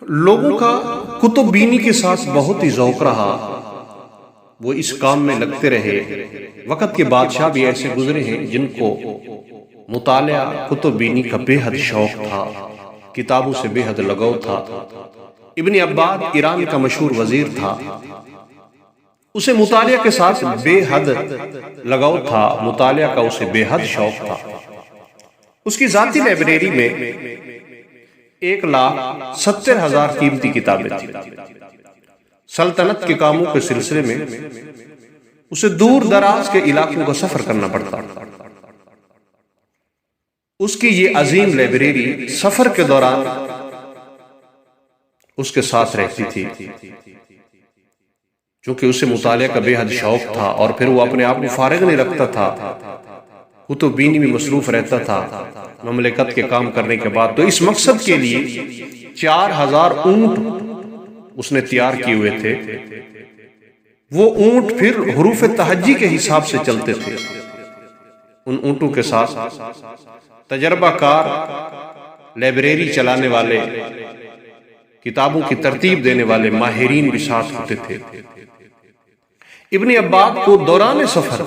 لوگوں کا کتب بینی کے ساتھ بہت ہی ذوق رہا، وہ اس کام میں لگتے رہے۔ وقت کے بادشاہ بھی ایسے گزرے ہیں جن کو مطالعہ کتب بینی کا بے حد شوق تھا، کتابوں سے بے حد لگاؤ تھا۔ ابن عباد ایران کا مشہور وزیر تھا، اسے مطالعہ کے ساتھ بے حد لگاؤ تھا، مطالعہ کا اسے بے حد شوق تھا۔ اس کی ذاتی لائبریری میں 1,70,000 قیمتی کتابیں تھیں۔ سلطنت کے کاموں کے سلسلے میں اسے دور دراز کے علاقوں کا سفر کرنا پڑتا۔ اس کی یہ عظیم لائبریری سفر کے دوران اس کے ساتھ رہتی تھی، چونکہ اسے مطالعہ کا بے حد شوق تھا، اور پھر وہ اپنے آپ کو فارغ نہیں رکھتا تھا، کتب بینی میں مصروف رہتا تھا مملکت کے کام کرنے کے بعد۔ تو اس مقصد کے لیے 4,000 اونٹ اس نے تیار کیے ہوئے تھے۔ وہ اونٹ پھر حروف تہجی کے حساب سے چلتے تھے۔ ان اونٹوں کے ساتھ تجربہ کار لائبریری چلانے والے، کتابوں کی ترتیب دینے والے ماہرین بھی ساتھ ہوتے تھے۔ ابن عباد کو دوران سفر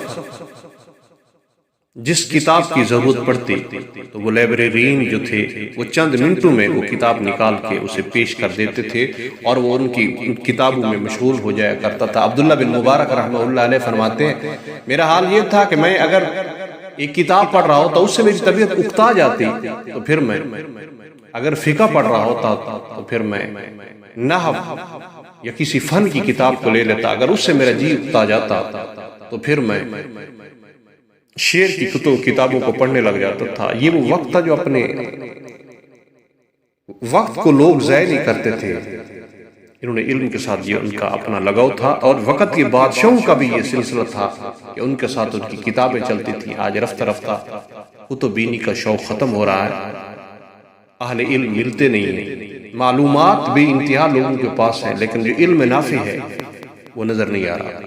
جس کتاب کی ضرورت پڑتی تو وہ لائبریرین جو تھے وہ چند منٹوں میں وہ کتاب نکال کے اسے پیش کر دیتے تھے، اور وہ ان کی کتابوں میں مشغول ہو جایا کرتا تھا۔ عبداللہ بن مبارک رحمہ اللہ علیہ فرماتے ہیں، میرا حال یہ تھا کہ میں اگر ایک کتاب پڑھ رہا ہوتا اس سے میری طبیعت اکتا جاتی، تو پھر میں اگر فقہ پڑھ رہا ہوتا تو پھر میں نحو یا کسی فن کی کتاب کو لے لیتا، اگر اس سے میرا جی اکتا جاتا تو پھر میں شعر کی کتابوں کو پڑھنے لگ جاتا تھا۔ یہ وہ وقت تھا جو اپنے وقت کو لوگ ضائع نہیں کرتے تھے، انہوں نے علم کے ساتھ یہ ان کا اپنا لگاؤ تھا، اور وقت کے بادشاہوں کا بھی یہ سلسلہ تھا کہ ان کے ساتھ ان کی کتابیں چلتی تھیں۔ آج رفتہ رفتہ کتب بینی کا شوق ختم ہو رہا ہے، اہل علم ملتے نہیں ہیں، معلومات بھی انتہا لوگوں کے پاس ہیں، لیکن جو علم نافع ہے وہ نظر نہیں آ رہا۔